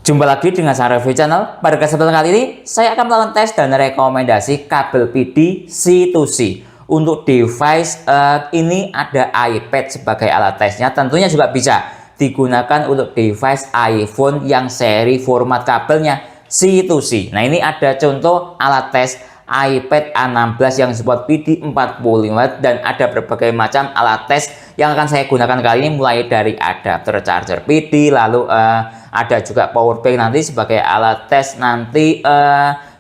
Jumpa lagi dengan saya review channel. Pada kesempatan kali ini saya akan melakukan tes dan rekomendasi kabel PD C2C. Untuk device ini ada iPad sebagai alat tesnya. Tentunya juga bisa digunakan untuk device iPhone yang seri format kabelnya C2C. Nah, ini ada contoh alat tes iPad A16 yang support PD 45W dan ada berbagai macam alat tes yang akan saya gunakan kali ini, mulai dari adapter charger PD, lalu ada juga power bank nanti sebagai alat tes nanti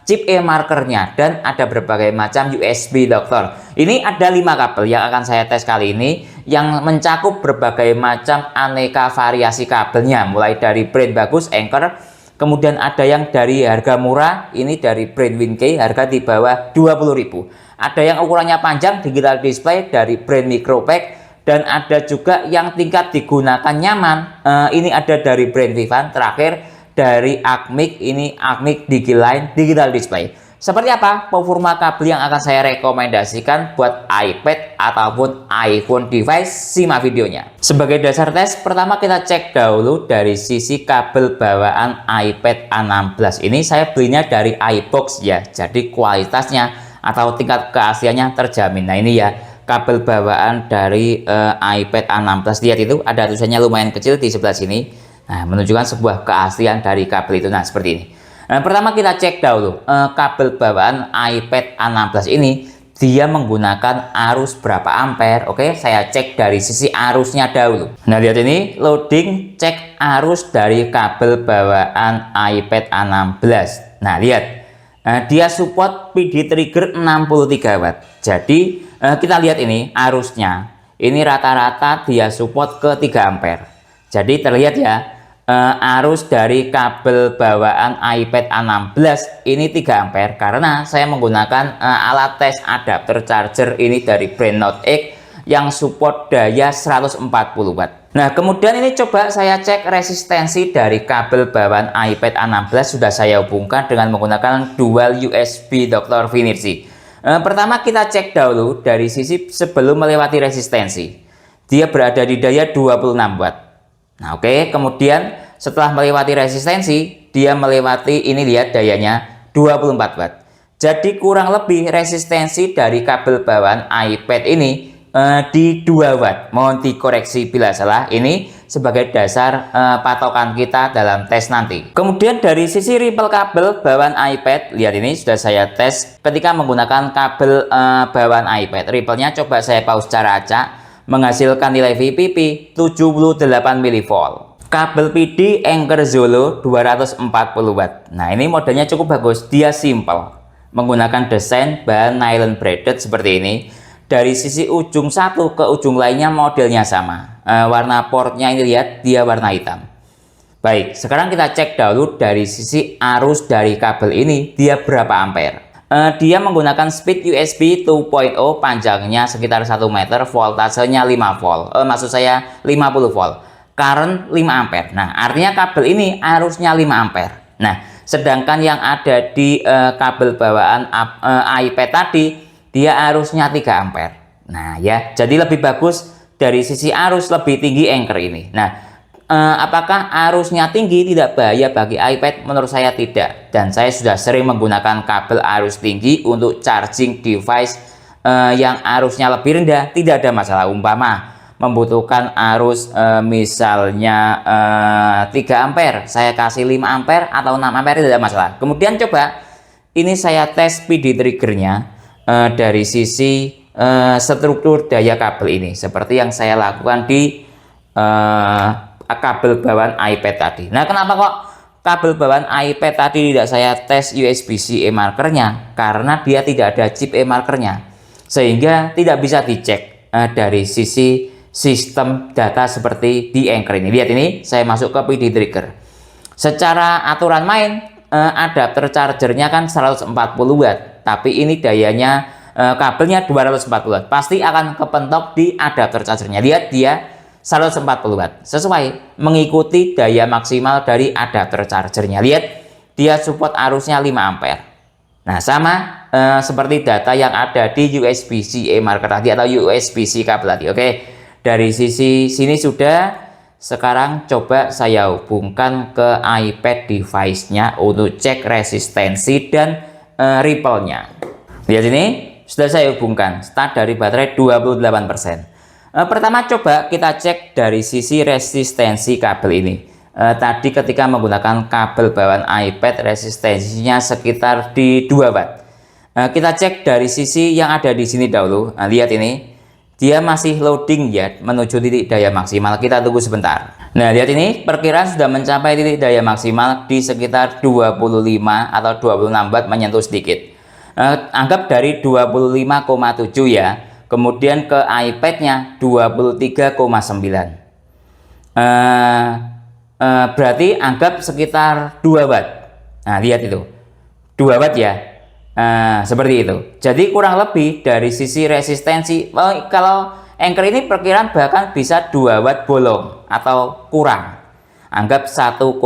chip e-markernya, dan ada berbagai macam USB dokter. Ini ada 5 kabel yang akan saya tes kali ini yang mencakup berbagai macam aneka variasi kabelnya, mulai dari brand bagus Anker. Kemudian ada yang dari harga murah, ini dari brand Winkey, harga di bawah 20.000. Ada yang ukurannya panjang, digital display dari brand Micropack, dan ada juga yang tingkat digunakan nyaman. Ini ada dari brand Vivan. Terakhir dari Acmic, ini Acmic Digiline digital display. Seperti apa performa kabel yang akan saya rekomendasikan buat iPad ataupun iPhone device? Simak videonya. Sebagai dasar tes, pertama kita cek dahulu dari sisi kabel bawaan iPad A16. Ini saya belinya dari iBox ya, jadi kualitasnya atau tingkat keasliannya terjamin. Nah, ini ya kabel bawaan dari iPad A16. Lihat itu ada tulisannya lumayan kecil di sebelah sini. Nah, menunjukkan sebuah keaslian dari kabel itu. Nah, seperti ini. Nah, pertama kita cek dahulu kabel bawaan iPad A16 ini dia menggunakan arus berapa ampere. Oke, saya cek dari sisi arusnya dahulu. Nah, lihat ini loading cek arus dari kabel bawaan iPad A16. Nah, lihat dia support PD trigger 63W. Jadi kita lihat ini arusnya. Ini rata-rata dia support ke 3 ampere. Jadi terlihat ya, arus dari kabel bawaan iPad A16 ini 3 ampere karena saya menggunakan alat tes adapter charger ini dari brand Note X yang support daya 140W. Nah, kemudian ini coba saya cek resistensi dari kabel bawaan iPad A16. Sudah saya hubungkan dengan menggunakan dual USB Dr. Finergy. Pertama kita cek dahulu dari sisi sebelum melewati resistensi. Dia berada di daya 26W. Nah, oke, kemudian setelah melewati resistensi, dia melewati, ini lihat dayanya 24W. Jadi kurang lebih resistensi dari kabel bawaan iPad ini di 2W. Mohon dikoreksi bila salah. Ini sebagai dasar patokan kita dalam tes nanti. Kemudian dari sisi ripple kabel bawaan iPad, lihat ini sudah saya tes ketika menggunakan kabel bawaan iPad. Ripple-nya coba saya pause secara acak, menghasilkan nilai VPP 78 mV. Kabel PD Anker Zolo 240W. Nah, ini modelnya cukup bagus, dia simple, menggunakan desain bahan nylon braided seperti ini. Dari sisi ujung satu ke ujung lainnya modelnya sama. Warna portnya ini lihat, dia warna hitam. Baik, sekarang kita cek dahulu dari sisi arus dari kabel ini, dia berapa ampere. Dia menggunakan speed USB 2.0, panjangnya sekitar 1 meter, voltasenya 5V, maksud saya 50V, current 5 ampere. Nah, artinya kabel ini arusnya 5 ampere. Nah, sedangkan yang ada di kabel bawaan iPad tadi, dia arusnya 3 ampere. Nah ya, jadi lebih bagus dari sisi arus, lebih tinggi Anker ini. Nah, apakah arusnya tinggi tidak bahaya bagi iPad? Menurut saya tidak, dan saya sudah sering menggunakan kabel arus tinggi untuk charging device yang arusnya lebih rendah, tidak ada masalah. Umpama membutuhkan arus misalnya 3 ampere, saya kasih 5 ampere atau 6 ampere, tidak ada masalah. Kemudian coba ini saya tes PD triggernya dari sisi struktur daya kabel ini, seperti yang saya lakukan di kabel bawaan iPad tadi. Nah, kenapa kok kabel bawaan iPad tadi tidak saya tes USB-C e-markernya? Karena dia tidak ada chip e-markernya, sehingga tidak bisa dicek dari sisi sistem data seperti di Anker ini. Lihat ini, saya masuk ke PD trigger. Secara aturan main, adapter chargernya kan 140W, tapi ini dayanya kabelnya 240W. Pasti akan kepentok di adapter chargernya. Lihat, dia 140W, sesuai mengikuti daya maksimal dari adapter chargernya. Lihat, dia support arusnya 5 ampere. Nah, sama seperti data yang ada di USB-C e-marker tadi atau USB-C kabel tadi. Oke, dari sisi sini sudah Sekarang coba saya hubungkan ke iPad device-nya untuk cek resistensi dan ripple-nya. Lihat ini, sudah saya hubungkan. Start dari baterai 28%. Pertama coba kita cek dari sisi resistensi kabel ini. Tadi ketika menggunakan kabel bawaan iPad resistensinya sekitar di 2 watt. Kita cek dari sisi yang ada di sini dahulu. Nah, lihat ini. Dia masih loading ya menuju titik daya maksimal. Kita tunggu sebentar. Nah, lihat ini perkiraan sudah mencapai titik daya maksimal di sekitar 25 atau 26 watt menyentuh sedikit. Anggap dari 25,7 ya. Kemudian ke iPad-nya 23,9. Berarti anggap sekitar 2 watt. Nah, lihat itu. 2 watt ya. Seperti itu. Jadi kurang lebih dari sisi resistensi, kalau Anker ini perkiraan bahkan bisa 2 watt bolong atau kurang. Anggap 1,8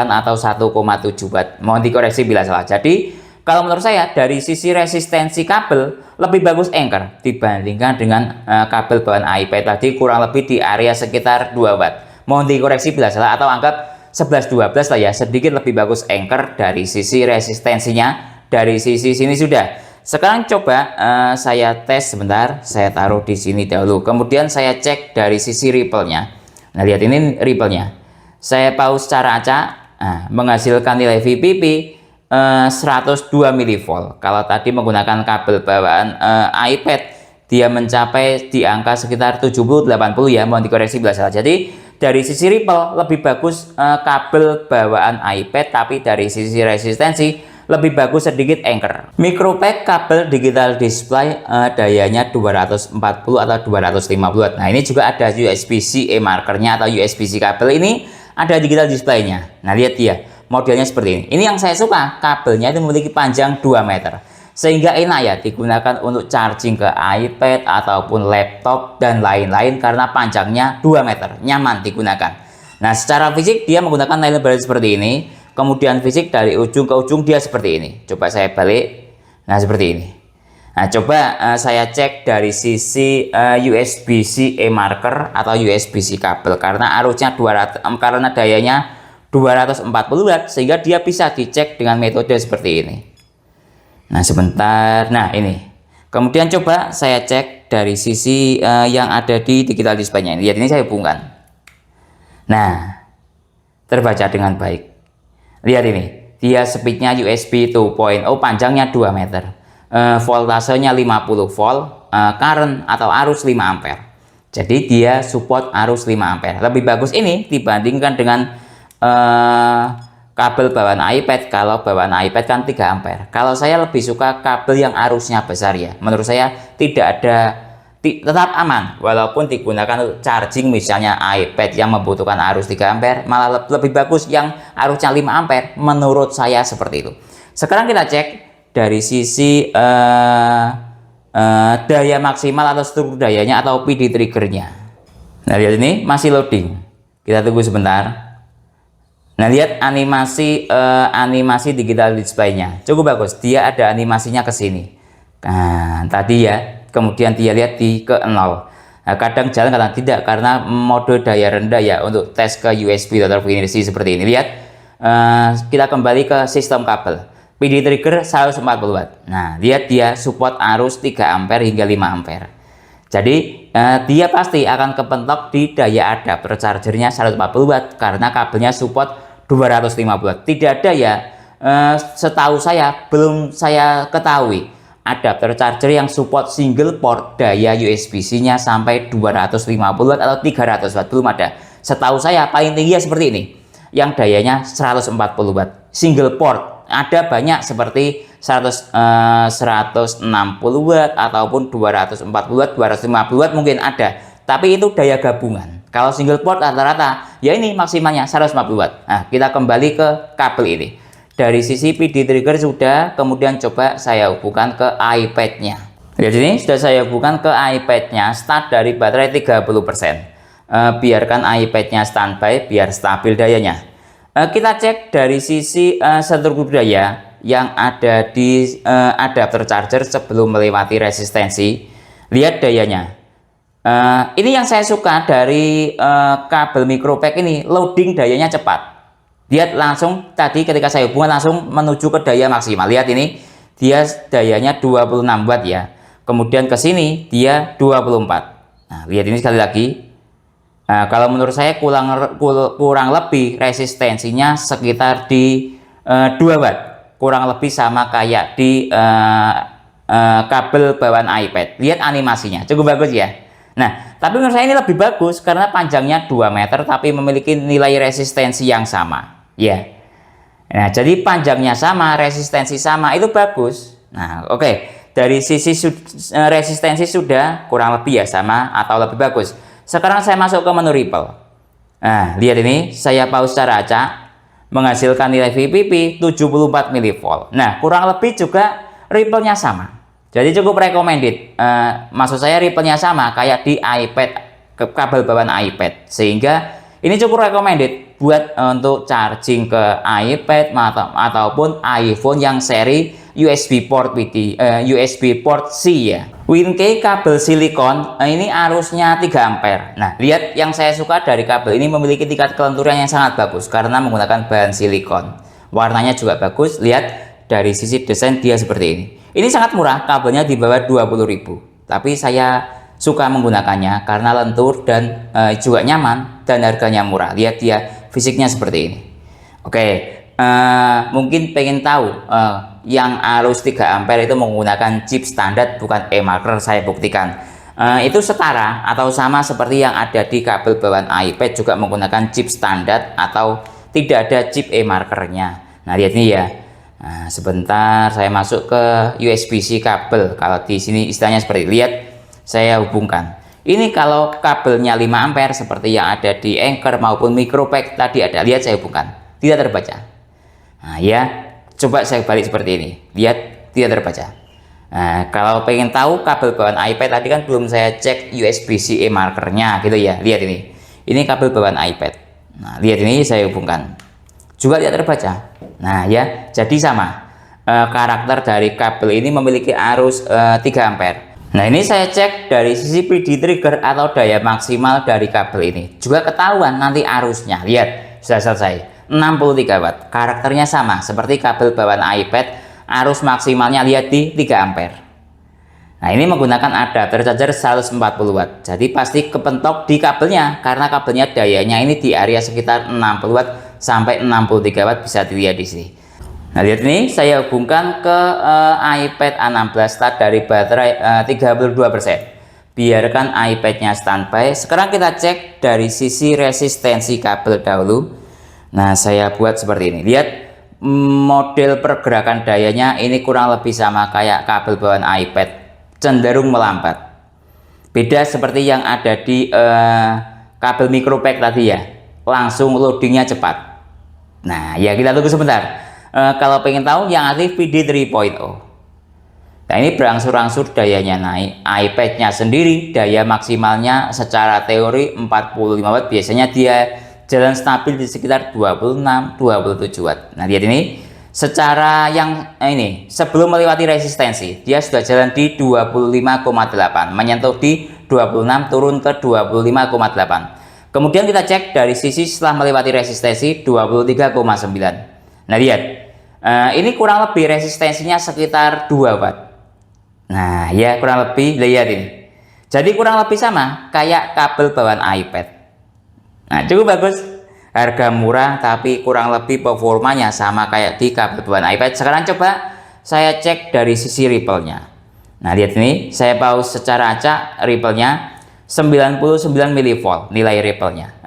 atau 1,7 watt. Mohon dikoreksi bila salah. Jadi kalau menurut saya dari sisi resistensi kabel lebih bagus Anker dibandingkan dengan kabel bawaan iPad tadi kurang lebih di area sekitar 2 watt. Mohon dikoreksi bila salah atau anggap 11-12 lah ya. Sedikit lebih bagus Anker dari sisi resistensinya. Dari sisi sini sudah. Sekarang coba saya tes sebentar. Saya taruh di sini dahulu. Kemudian saya cek dari sisi ripple-nya. Nah, lihat ini ripple-nya. Saya pause secara acak. Menghasilkan nilai VPP 102 mV. Kalau tadi menggunakan kabel bawaan iPad, dia mencapai di angka sekitar 70-80 ya. Mohon dikoreksi bila salah. Jadi dari sisi ripple lebih bagus kabel bawaan iPad, tapi dari sisi resistensi lebih bagus sedikit Anker. Micropack kabel digital display dayanya 240 atau 250 watt. Nah, ini juga ada USB-C e-markernya atau USB-C kabel ini ada digital displaynya. Nah, lihat dia modelnya seperti ini. Ini yang saya suka, kabelnya itu memiliki panjang 2 meter. Sehingga enak ya digunakan untuk charging ke iPad ataupun laptop dan lain-lain karena panjangnya 2 meter. Nyaman digunakan. Nah, secara fisik dia menggunakan nylon baret seperti ini. Kemudian fisik dari ujung ke ujung dia seperti ini. Coba saya balik. Nah, seperti ini. Nah, coba saya cek dari sisi USB-C e-marker atau USB-C kabel karena arusnya 200 karena dayanya 240 watt sehingga dia bisa dicek dengan metode seperti ini. Nah, sebentar. Nah, ini. Kemudian coba saya cek dari sisi yang ada di digital display-nya. Lihat ini saya hubungkan. Nah, terbaca dengan baik. Lihat ini, dia speednya USB 2.0, panjangnya 2 meter, voltasenya 50 volt, current atau arus 5 ampere. Jadi dia support arus 5 ampere. Lebih bagus ini dibandingkan dengan kabel bawaan iPad. Kalau bawaan iPad kan 3 ampere. Kalau saya lebih suka kabel yang arusnya besar ya. Menurut saya tidak ada, tetap aman walaupun digunakan untuk charging misalnya iPad yang membutuhkan arus 3 ampere, malah lebih bagus yang arusnya 5 ampere menurut saya seperti itu. Sekarang kita cek dari sisi daya maksimal atau struktur dayanya atau PD triggernya. Nah, lihat ini masih loading. Kita tunggu sebentar. Nah, lihat animasi digital display-nya cukup bagus. Dia ada animasinya ke sini. Nah, tadi ya. Kemudian dia lihat di ke 0. Nah, kadang jalan kadang tidak karena mode daya rendah ya untuk tes ke USB atau frekuensi seperti ini. Lihat kita kembali ke sistem kabel. PD trigger 140 watt. Nah, lihat dia support arus 3 ampere hingga 5 ampere. Jadi dia pasti akan kepentok di daya adapter chargernya 140 watt karena kabelnya support 250 watt. Tidak ada ya, setahu saya belum saya ketahui adapter charger yang support single port daya USB-C-nya sampai 250 watt atau 300 watt, belum ada. Setahu saya paling tinggi ya seperti ini, yang dayanya 140 watt single port. Ada banyak seperti 160 watt ataupun 240 watt, 250 watt mungkin ada, tapi itu daya gabungan. Kalau single port rata-rata ya ini maksimalnya 150 watt. Nah, kita kembali ke kabel ini. Dari sisi PD trigger sudah, kemudian coba saya hubungkan ke iPad-nya. Lihat ini sudah saya hubungkan ke iPad-nya, start dari baterai 30%. Biarkan iPad-nya standby biar stabil dayanya. Kita cek dari sisi struktur daya yang ada di adapter charger sebelum melewati resistensi. Lihat dayanya. Ini yang saya suka dari kabel micropack ini, loading dayanya cepat. Lihat langsung tadi ketika saya hubungkan langsung menuju ke daya maksimal. Lihat ini dia dayanya 26 watt ya. Kemudian ke sini dia 24. Nah, lihat ini sekali lagi. Nah, kalau menurut saya kurang lebih resistensinya sekitar di 2 watt. Kurang lebih sama kayak di kabel bawaan iPad. Lihat animasinya, cukup bagus ya. Nah, tapi menurut saya ini lebih bagus karena panjangnya 2 meter tapi memiliki nilai resistensi yang sama. Ya. Nah, jadi panjangnya sama, resistensi sama, itu bagus. Nah, oke. Dari sisi resistensi sudah kurang lebih ya sama atau lebih bagus. Sekarang saya masuk ke menu Ripple. Nah, lihat ini, saya pause secara acak, menghasilkan nilai VPP 74 mV. Nah, kurang lebih juga Ripple-nya sama. Jadi cukup recommended. Maksud saya Ripple-nya sama kayak di iPad, kabel bawaan iPad. Sehingga ini cukup recommended buat untuk charging ke iPad ataupun iPhone yang seri USB port USB port C ya. WinKey kabel silikon ini arusnya 3 ampere. Nah, lihat yang saya suka dari kabel ini memiliki tingkat kelenturan yang sangat bagus karena menggunakan bahan silikon. Warnanya juga bagus. Lihat dari sisi desain dia seperti ini. Ini sangat murah, kabelnya di bawah 20.000. Tapi saya suka menggunakannya karena lentur dan juga nyaman dan harganya murah. Lihat dia fisiknya seperti ini. Oke, mungkin pengen tahu yang arus 3 ampere itu menggunakan chip standar bukan eMarker. Saya buktikan itu setara atau sama seperti yang ada di kabel bawaan iPad juga menggunakan chip standar atau tidak ada chip eMarkernya. Nah, lihat ini ya. Nah, sebentar saya masuk ke USB-C kabel. Kalau di sini istilahnya seperti lihat saya hubungkan. Ini kalau kabelnya 5 ampere seperti yang ada di Anchor maupun micropack tadi ada. Lihat saya hubungkan. Tidak terbaca. Nah, ya, coba saya balik seperti ini. Lihat tidak terbaca. Nah, kalau pengen tahu kabel bawaan iPad tadi kan belum saya cek USB-C eMarkernya gitu ya. Lihat ini. Ini kabel bawaan iPad. Nah, lihat ini saya hubungkan. Juga tidak terbaca. Nah ya, jadi sama karakter dari kabel ini memiliki arus 3 ampere. Nah, ini saya cek dari sisi PD trigger atau daya maksimal dari kabel ini. Juga ketahuan nanti arusnya. Lihat, sudah selesai. 63 watt. Karakternya sama seperti kabel bawaan iPad. Arus maksimalnya lihat di 3 ampere. Nah, ini menggunakan adapter charger 140 watt. Jadi pasti kepentok di kabelnya karena kabelnya dayanya ini di area sekitar 60 watt sampai 63 watt bisa dilihat di sini. Nah, lihat ini saya hubungkan ke iPad A16 start dari baterai 32%. Biarkan iPad-nya standby. Sekarang kita cek dari sisi resistensi kabel dahulu. Nah, saya buat seperti ini. Lihat model pergerakan dayanya ini kurang lebih sama kayak kabel bawaan iPad, cenderung melambat. Beda seperti yang ada di kabel micropack tadi ya. Langsung loadingnya cepat. Nah, ya kita tunggu sebentar. Kalau pengen tahu yang aktif PD 3.0. Nah, ini berangsur-angsur dayanya naik. iPad-nya sendiri daya maksimalnya secara teori 45 watt. Biasanya dia jalan stabil di sekitar 26-27 watt. Nah, lihat ini. Secara yang ini sebelum melewati resistensi, dia sudah jalan di 25,8. Menyentuh di 26 turun ke 25,8. Kemudian kita cek dari sisi setelah melewati resistensi 23,9. Nah, lihat. Ini kurang lebih resistensinya sekitar 2 watt. Nah, ya kurang lebih lihat ini. Jadi kurang lebih sama kayak kabel bawaan iPad. Nah, cukup bagus. Harga murah tapi kurang lebih performanya sama kayak di kabel bawaan iPad. Sekarang coba saya cek dari sisi Ripple-nya. Nah, lihat ini. Saya pause secara acak Ripple-nya. 99 mV nilai Ripple-nya.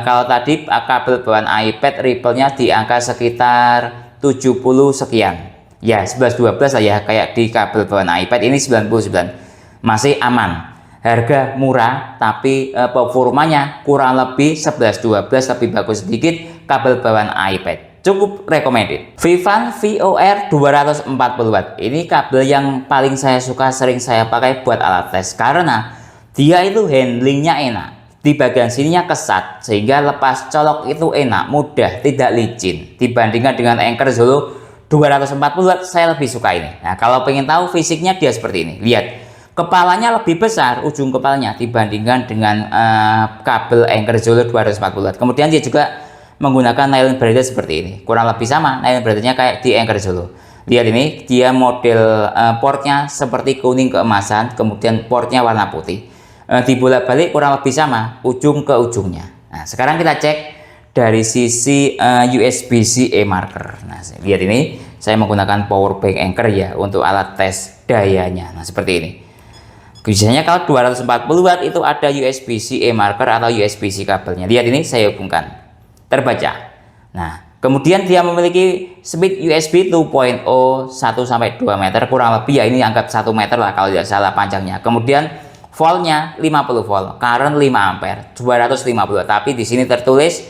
Kalau tadi kabel bawaan iPad Ripple-nya di angka sekitar 70 sekian. Ya, 11-12 lah ya kayak di kabel bawaan iPad ini 99. Masih aman. Harga murah tapi performanya kurang lebih 11-12 lebih bagus sedikit kabel bawaan iPad. Cukup recommended. Vivan VOR 240 watt. Ini kabel yang paling saya suka, sering saya pakai buat alat tes karena dia itu handlingnya enak. Di bagian sininya kesat sehingga lepas colok itu enak, mudah, tidak licin. Dibandingkan dengan Anchor Zolo 240 watt, saya lebih suka ini. Nah, kalau pengen tahu fisiknya dia seperti ini. Lihat, Kepalanya lebih besar, ujung kepalanya dibandingkan dengan kabel Anker Zulu 240 watt. Kemudian dia juga menggunakan nylon braided seperti ini. Kurang lebih sama nylon braidednya kayak di Anker Zulu. Lihat ini, dia model portnya seperti kuning keemasan, kemudian portnya warna putih. Dibolak-balik kurang lebih sama, ujung ke ujungnya. Nah, sekarang kita cek dari sisi USB-C marker. Nah, lihat ini, saya menggunakan power bank Anker ya untuk alat tes dayanya. Nah, seperti ini. Biasanya kalau 240 watt itu ada USB-C marker atau USB-C kabelnya. Lihat ini, saya hubungkan. Terbaca. Nah, kemudian dia memiliki speed USB 2.0 1-2 meter, kurang lebih ya ini anggap 1 meter lah kalau tidak salah panjangnya. Kemudian voltnya 50 volt, current 5 ampere, 250 watt. Tapi di sini tertulis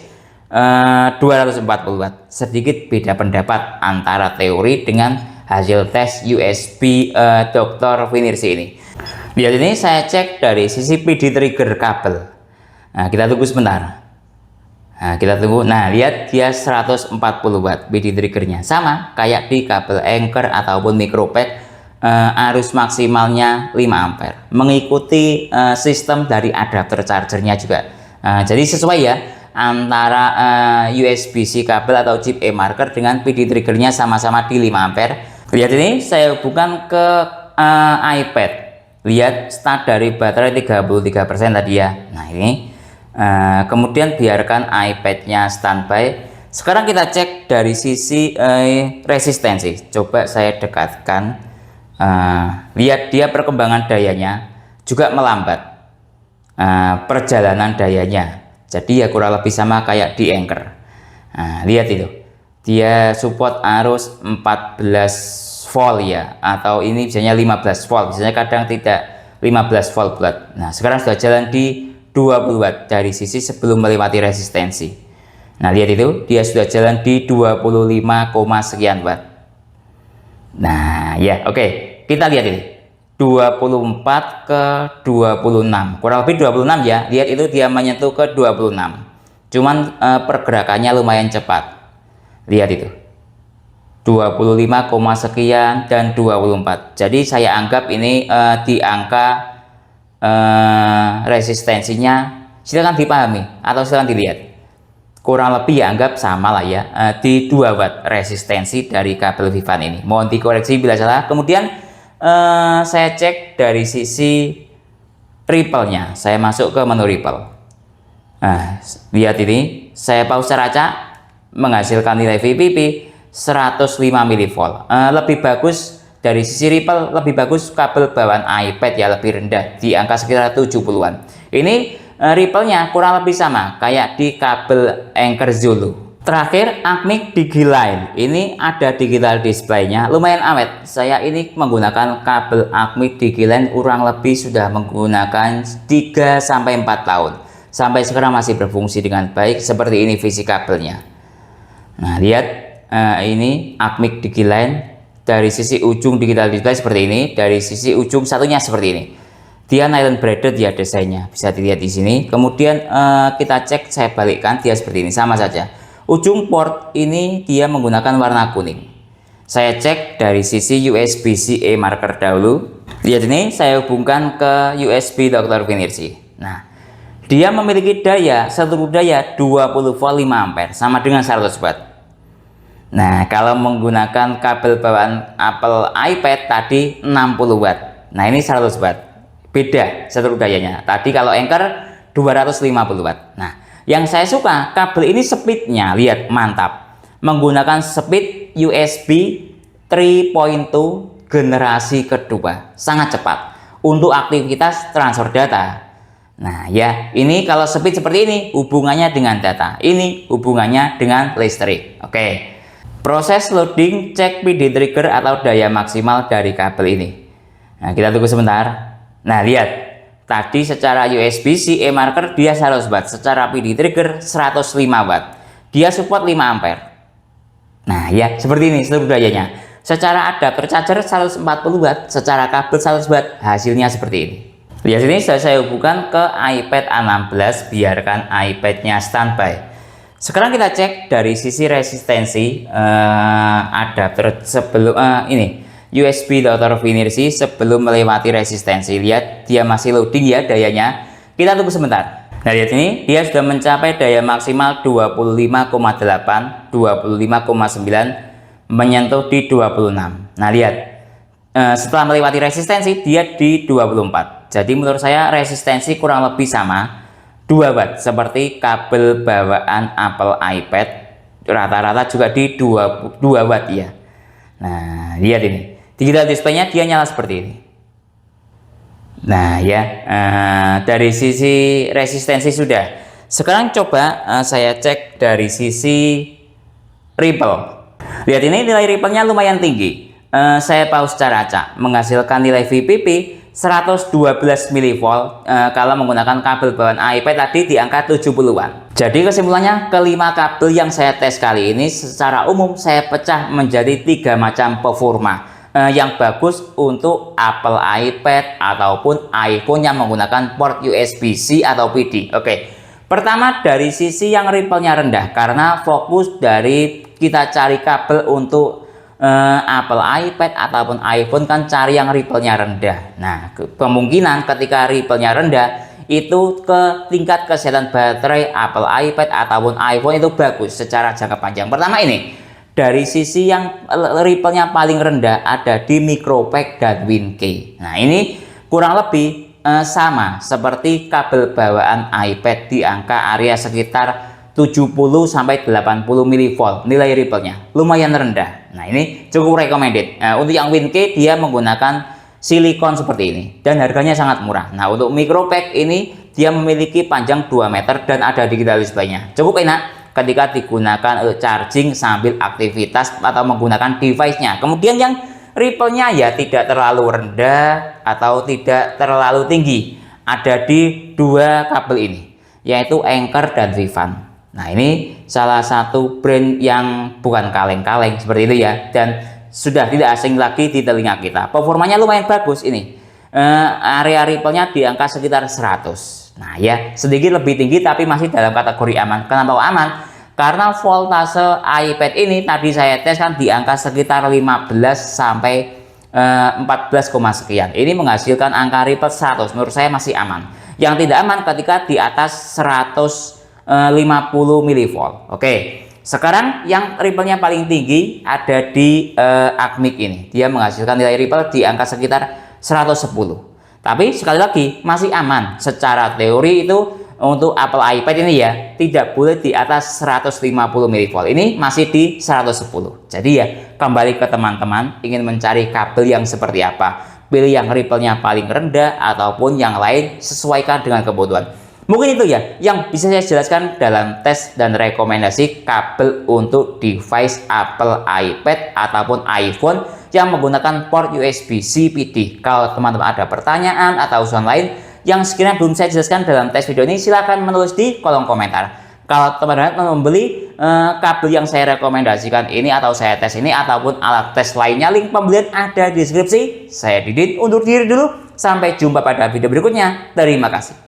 240 watt. Sedikit beda pendapat antara teori dengan hasil tes USB Dr. Finirsi ini. Lihat ini, saya cek dari sisi PD trigger kabel. Nah, kita tunggu sebentar. Nah, kita tunggu. Nah, lihat dia 140 watt PD triggernya. Sama kayak di kabel Anker ataupun micropack, arus maksimalnya 5 ampere. Mengikuti sistem dari adapter chargernya juga. Jadi sesuai ya antara USB-C kabel atau chip marker dengan PD triggernya sama-sama di 5 ampere. Lihat ini, saya hubungkan ke iPad. Lihat start dari baterai 33% tadi ya. Nah ini kemudian biarkan iPad-nya standby. Sekarang kita cek dari sisi resistensi. Coba saya dekatkan. Lihat dia perkembangan dayanya juga melambat. Perjalanan dayanya. Jadi ya kurang lebih sama kayak di Anker. Nah, lihat itu. Dia support arus 14 volt ya, atau ini biasanya 15 volt, biasanya kadang tidak 15 volt bulat. Nah, sekarang sudah jalan di 20 watt dari sisi sebelum melewati resistensi. Nah, lihat itu, dia sudah jalan di 25, sekian watt. Nah, ya, oke. Kita lihat ini. 24 ke 26. Kurang lebih 26 ya. Lihat itu dia menyentuh ke 26. Cuman pergerakannya lumayan cepat. Lihat itu. 25, sekian dan 24. Jadi saya anggap ini di angka resistensinya, silakan dipahami atau silakan dilihat. Kurang lebih ya anggap sama lah ya, di 2 watt resistensi dari kabel Vivan ini. Mohon dikoreksi bila salah. Kemudian saya cek dari sisi ripple-nya. Saya masuk ke menu ripple. Nah, lihat ini, saya pause raca menghasilkan nilai VPP 105 mV. Lebih bagus dari sisi ripple, lebih bagus kabel bawaan iPad ya, lebih rendah di angka sekitar 70-an. Ini ripple-nya kurang lebih sama kayak di kabel Anker Zulu. Terakhir, Acmic Digiline. Ini ada digital display-nya, lumayan awet. Saya ini menggunakan kabel Acmic Digiline kurang lebih sudah menggunakan 3-4 tahun. Sampai sekarang masih berfungsi dengan baik. Seperti ini visi kabelnya. Nah, lihat. Ini Acmic Digiline. Dari sisi ujung digital display seperti ini, dari sisi ujung satunya seperti ini. Dia nylon braided ya desainnya, bisa dilihat di sini. Kemudian kita cek, saya balikkan, dia seperti ini, sama saja. Ujung port ini dia menggunakan warna kuning. Saya cek dari sisi USB-C marker dahulu. Lihat ini, saya hubungkan ke USB Dr. Finirsi. Nah, dia memiliki daya, seluruh daya 20 volt 5 ampere, sama dengan 100 watt. Nah, kalau menggunakan kabel bawaan Apple iPad tadi 60 watt. Nah, ini 100 watt. Beda seluruh dayanya. Tadi kalau Anker 250 watt. Nah, yang saya suka kabel ini speednya, lihat mantap. Menggunakan speed USB 3.2 generasi kedua. Sangat cepat untuk aktivitas transfer data. Nah, ya, ini kalau speed seperti ini hubungannya dengan data. Ini hubungannya dengan listrik. Oke. Proses loading, cek PD trigger atau daya maksimal dari kabel ini. Nah, kita tunggu sebentar. Nah, lihat. Tadi secara USB-C marker dia 100 watt. Secara PD trigger 105 watt. Dia support 5 ampere. Nah, ya, seperti ini seluruh dayanya. Secara adapter charger 140 watt. Secara kabel 100 watt. Hasilnya seperti ini. Lihat sini, saya hubungkan ke iPad A16. Biarkan iPad-nya standby. Sekarang kita cek dari sisi resistensi adapter sebelum ini. USB Dr. Vinirsi sebelum melewati resistensi. Lihat, dia masih loading ya dayanya. Kita tunggu sebentar. Nah, lihat ini, dia sudah mencapai daya maksimal 25,8, 25,9, menyentuh di 26. Nah, lihat, setelah melewati resistensi, dia di 24. Jadi menurut saya resistensi kurang lebih sama, 2 watt, seperti kabel bawaan Apple iPad, rata-rata juga di 2 watt ya. Nah, lihat ini. Digital display-nya dia nyala seperti ini. Nah ya, dari sisi resistensi sudah. Sekarang coba saya cek dari sisi ripple. Lihat ini, nilai ripple-nya lumayan tinggi. Saya pause secara acak, menghasilkan nilai VPP 112 mV kalau menggunakan kabel bawaan iPad tadi di angka 70-an. Jadi kesimpulannya, kelima kabel yang saya tes kali ini secara umum saya pecah menjadi 3 macam performa yang bagus untuk Apple iPad ataupun iPhone yang menggunakan port USB-C atau PD. Oke, pertama dari sisi yang ripple-nya rendah, karena fokus dari kita cari kabel untuk Apple iPad ataupun iPhone kan cari yang ripple-nya rendah. Nah, kemungkinan ketika ripple-nya rendah itu ke tingkat kesehatan baterai Apple iPad ataupun iPhone itu bagus secara jangka panjang. Pertama ini, dari sisi yang ripple-nya paling rendah ada di Micropack dan WinKey. Nah, ini kurang lebih sama seperti kabel bawaan iPad di angka area sekitar 70 sampai 80 mV nilai ripple-nya. Lumayan rendah. Nah, ini cukup recommended. Untuk yang WinKey dia menggunakan silikon seperti ini dan harganya sangat murah. Nah, untuk Micropack ini dia memiliki panjang 2 meter dan ada digital display-nya. Cukup enak ketika digunakan charging sambil aktivitas atau menggunakan device-nya. Kemudian yang ripple-nya ya tidak terlalu rendah atau tidak terlalu tinggi. Ada di 2 kabel ini, yaitu Anker dan Vivan. Nah, ini salah satu brand yang bukan kaleng-kaleng seperti itu ya, dan sudah tidak asing lagi di telinga kita. Performanya lumayan bagus ini. Area ripple-nya di angka sekitar 100. Nah ya, sedikit lebih tinggi tapi masih dalam kategori aman. Kenapa aman? Karena voltase iPad ini tadi saya tes kan di angka sekitar 15 sampai 14, sekian. Ini menghasilkan angka ripple 100. Menurut saya masih aman. Yang tidak aman ketika di atas 150 mV. Oke. Sekarang yang ripple-nya paling tinggi ada di Acmic ini. Dia menghasilkan nilai ripple di angka sekitar 110. Tapi sekali lagi masih aman. Secara teori itu untuk Apple iPad ini ya tidak boleh di atas 150 mV. Ini masih di 110. Jadi ya kembali ke teman-teman ingin mencari kabel yang seperti apa. Pilih yang ripple-nya paling rendah ataupun yang lain, sesuaikan dengan kebutuhan. Mungkin itu ya yang bisa saya jelaskan dalam tes dan rekomendasi kabel untuk device Apple iPad ataupun iPhone yang menggunakan port USB-C PD. Kalau teman-teman ada pertanyaan atau usulan lain yang sekiranya belum saya jelaskan dalam tes video ini, silahkan menulis di kolom komentar. Kalau teman-teman membeli kabel yang saya rekomendasikan ini atau saya tes ini ataupun alat tes lainnya, link pembelian ada di deskripsi. Saya Didin undur diri dulu. Sampai jumpa pada video berikutnya. Terima kasih.